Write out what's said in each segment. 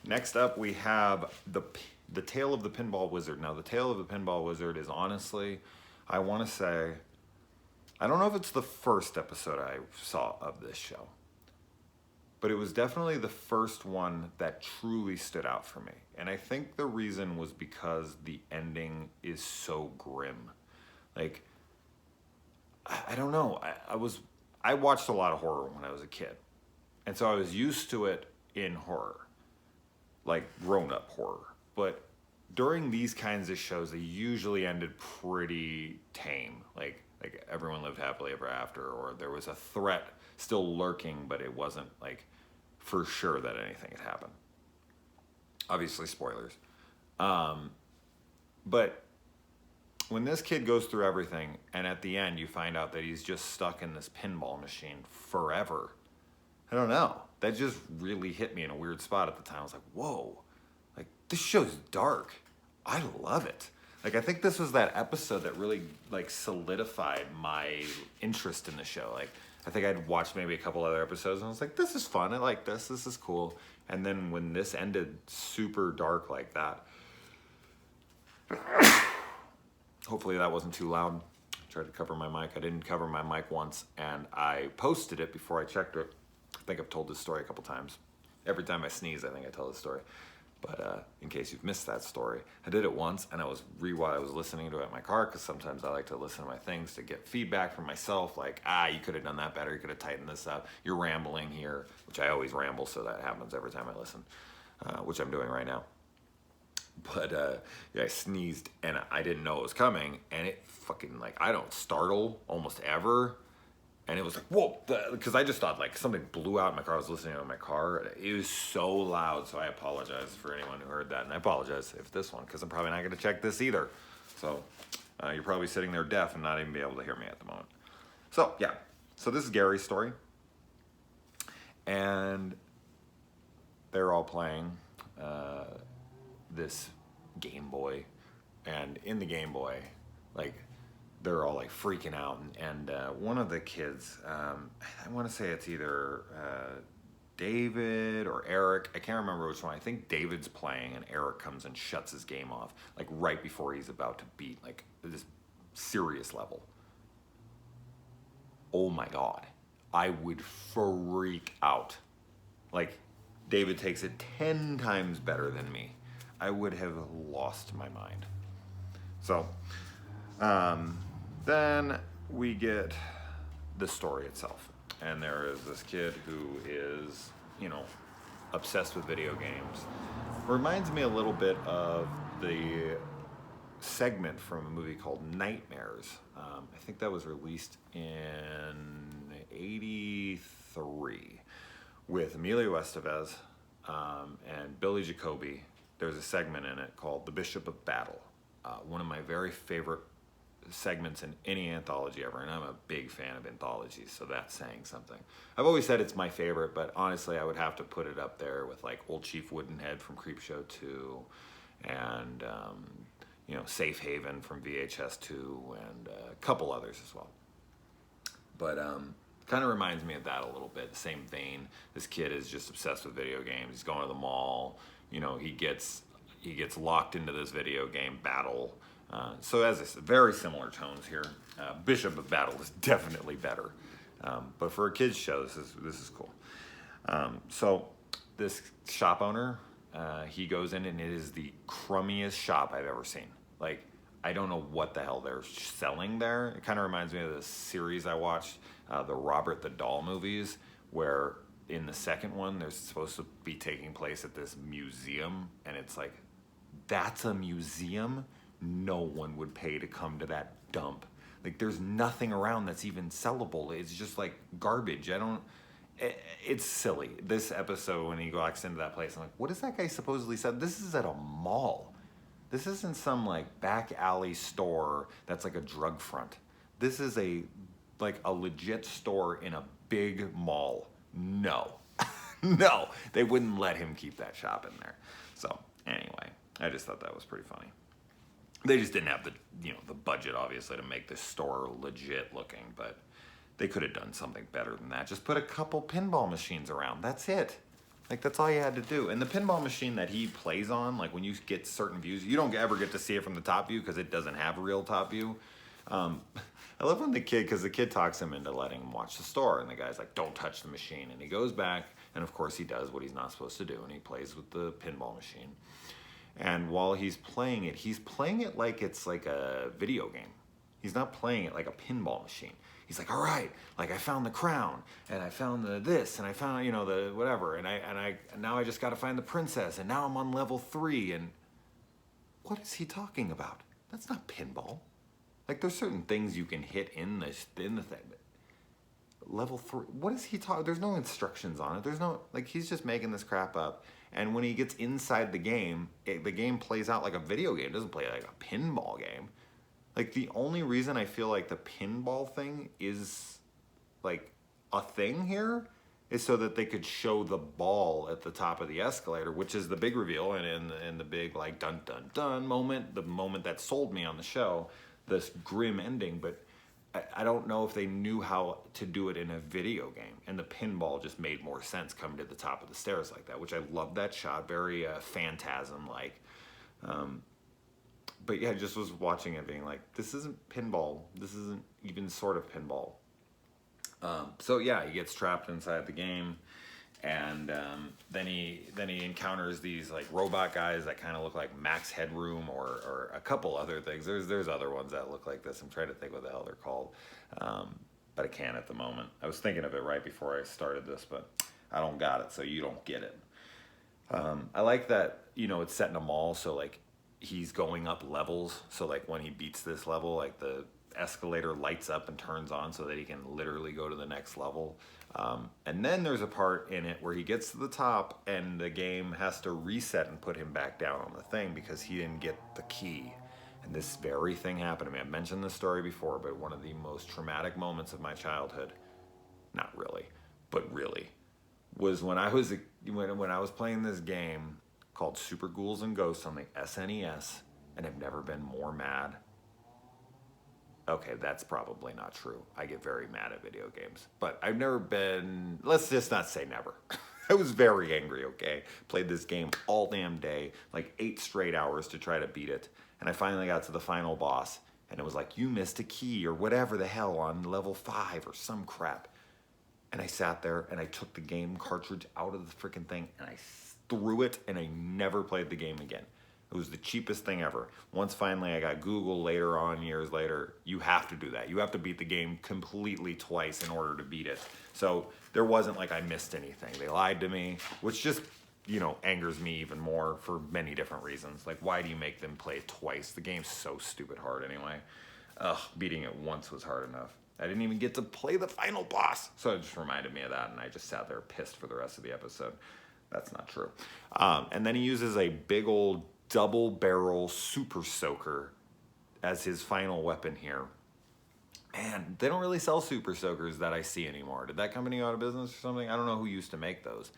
Next up, we have the Tale of the Pinball Wizard. Now, the Tale of the Pinball Wizard is honestly, I want to say, I don't know if it's the first episode I saw of this show, but it was definitely the first one that truly stood out for me. And I think the reason was because the ending is so grim. Like, I don't know. I watched a lot of horror when I was a kid. And so I was used to it in horror, like grown-up horror. But during these kinds of shows, they usually ended pretty tame. Like everyone lived happily ever after, or there was a threat still lurking, but it wasn't like for sure that anything had happened. Obviously, spoilers. But when this kid goes through everything, and at the end you find out that he's just stuck in this pinball machine forever, I don't know. That just really hit me in a weird spot at the time. I was like, whoa, like this show's dark. I love it. Like, I think this was that episode that really like solidified my interest in the show. Like, I think I'd watched maybe a couple other episodes and I was like, this is fun. I like this. This is cool. And then when this ended super dark like that, hopefully that wasn't too loud. I tried to cover my mic. I didn't cover my mic once, and I posted it before I checked it. I think I've told this story a couple times. Every time I sneeze, I think I tell this story. But in case you've missed that story, I did it once, and I was listening to it in my car, because sometimes I like to listen to my things to get feedback from myself, like, you could have done that better, you could have tightened this up, you're rambling here, which I always ramble, so that happens every time I listen, which I'm doing right now. But yeah, I sneezed, and I didn't know it was coming, and it fucking, like, I don't startle almost ever. And it was like, whoa, because I just thought like something blew out in my car. I was listening to it in my car. It was so loud, so I apologize for anyone who heard that. And I apologize if this one, because I'm probably not going to check this either. So you're probably sitting there deaf and not even be able to hear me at the moment. So yeah, so this is Gary's story. And they're all playing this Game Boy. And in the Game Boy, like, they're all like freaking out, and one of the kids, I want to say it's either David or Eric, I can't remember which one. I think David's playing, and Eric comes and shuts his game off like right before he's about to beat like this serious level. Oh my god, I would freak out. Like, David takes it 10 times better than me. I would have lost my mind. So then we get the story itself. And there is this kid who is, obsessed with video games. Reminds me a little bit of the segment from a movie called Nightmares. I think that was released in '83 with Emilio Estevez and Billy Jacoby. There's a segment in it called The Bishop of Battle. One of my very favorite segments in any anthology ever, and I'm a big fan of anthologies, so that's saying something. I've always said it's my favorite, but honestly I would have to put it up there with like Old Chief Woodenhead from Creepshow 2 and Safe Haven from VHS 2 and a couple others as well. But kind of reminds me of that a little bit, the same vein. This kid is just obsessed with video games. He's going to the mall, he gets locked into this video game battle. So as I said, very similar tones here. Bishop of Battle is definitely better, but for a kids show, this is cool. So this shop owner, he goes in, and it is the crummiest shop I've ever seen. Like, I don't know what the hell they're selling there. It kind of reminds me of this series I watched, the Robert the Doll movies, where in the second one they're supposed to be taking place at this museum, and it's like, that's a museum? No one would pay to come to that dump. Like, there's nothing around that's even sellable. It's just like garbage. It's silly. This episode, when he walks into that place, I'm like, what is that guy supposedly said? This is at a mall. This isn't some like back alley store that's like a drug front. This is a legit store in a big mall. No. No, they wouldn't let him keep that shop in there. So anyway, I just thought that was pretty funny. They just didn't have the budget, obviously, to make this store legit looking, but they could have done something better than that. Just put a couple pinball machines around. That's it. Like, that's all you had to do. And the pinball machine that he plays on, like when you get certain views, you don't ever get to see it from the top view because it doesn't have a real top view. Um, I love when because the kid talks him into letting him watch the store, and the guy's like, don't touch the machine. And he goes back, and of course he does what he's not supposed to do, and he plays with the pinball machine. And while he's playing it like it's like a video game. He's not playing it like a pinball machine. He's like, all right, like I found the crown, and I found the this, and I found, you know, the whatever, and now I just got to find the princess, and now I'm on level 3, and what is he talking about? That's not pinball. Like, there's certain things you can hit in the thing. But level 3, what is he talking? There's no instructions on it. There's no, like, he's just making this crap up. And when he gets inside the game, the game plays out like a video game. It doesn't play like a pinball game. Like, the only reason I feel like the pinball thing is, like, a thing here is so that they could show the ball at the top of the escalator, which is the big reveal and in the big, like, dun dun dun moment, the moment that sold me on the show, this grim ending. But I don't know if they knew how to do it in a video game, and the pinball just made more sense coming to the top of the stairs like that, which I love that shot, very Phantasm-like. But yeah, I just was watching it being like, this isn't pinball. This isn't even sort of pinball. So yeah, he gets trapped inside the game, and then he encounters these like robot guys that kind of look like Max Headroom or a couple other things. There's other ones that look like this. I'm trying to think what the hell they're called, but I can't at the moment. I was thinking of it right before I started this, but I don't got it, so you don't get it. I like that, you know, it's set in a mall, so like, he's going up levels, so like when he beats this level, like the escalator lights up and turns on so that he can literally go to the next level. And then there's a part in it where he gets to the top and the game has to reset and put him back down on the thing because he didn't get the key. And this very thing happened to me. I've mentioned this story before, but one of the most traumatic moments of my childhood, not really, but really, was when I was when I was playing this game called Super Ghouls and Ghosts on the SNES, and I've never been more mad. Okay, that's probably not true. I get very mad at video games, but I've never been, let's just not say never. I was very angry, okay? Played this game all damn day, like 8 straight hours to try to beat it, and I finally got to the final boss, and it was like, you missed a key or whatever the hell on level 5 or some crap. And I sat there and I took the game cartridge out of the freaking thing and I threw it, and I never played the game again. It was the cheapest thing ever. Once finally I got Google later on, years later, you have to do that. You have to beat the game completely twice in order to beat it. So there wasn't like I missed anything. They lied to me, which just, you know, angers me even more for many different reasons. Like, why do you make them play it twice? The game's so stupid hard anyway. Ugh, beating it once was hard enough. I didn't even get to play the final boss. So it just reminded me of that, and I just sat there pissed for the rest of the episode. That's not true. And then he uses a big old double barrel super soaker as his final weapon here. Man, they don't really sell super soakers that I see anymore. Did that company go out of business or something? I don't know who used to make those.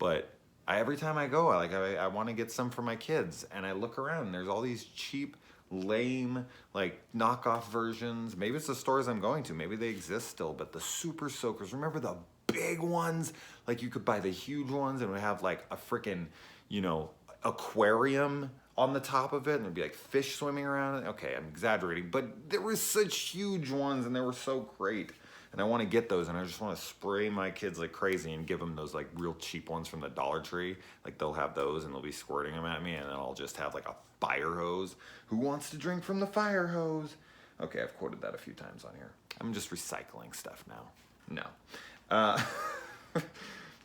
But every time I go, I want to get some for my kids. And I look around and there's all these cheap, lame, like knockoff versions. Maybe it's the stores I'm going to. Maybe they exist still. But the super soakers, remember the big ones? Like, you could buy the huge ones and it would have like a freaking, you know, aquarium on the top of it, and it'd be like fish swimming around it. Okay, I'm exaggerating, but there were such huge ones and they were so great. And I want to get those, and I just want to spray my kids like crazy and give them those like real cheap ones from the Dollar Tree. Like, they'll have those and they'll be squirting them at me, and then I'll just have like a fire hose. Who wants to drink from the fire hose? Okay, I've quoted that a few times on here. I'm just recycling stuff now. No.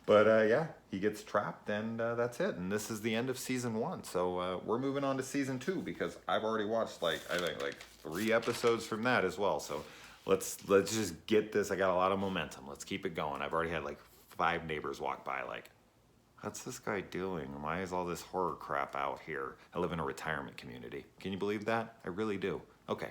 But yeah, he gets trapped, and that's it. And this is the end of season 1. So we're moving on to season 2 because I've already watched I think 3 episodes from that as well. So let's just get this. I got a lot of momentum. Let's keep it going. I've already had like 5 neighbors walk by like, what's this guy doing? Why is all this horror crap out here? I live in a retirement community. Can you believe that? I really do. Okay,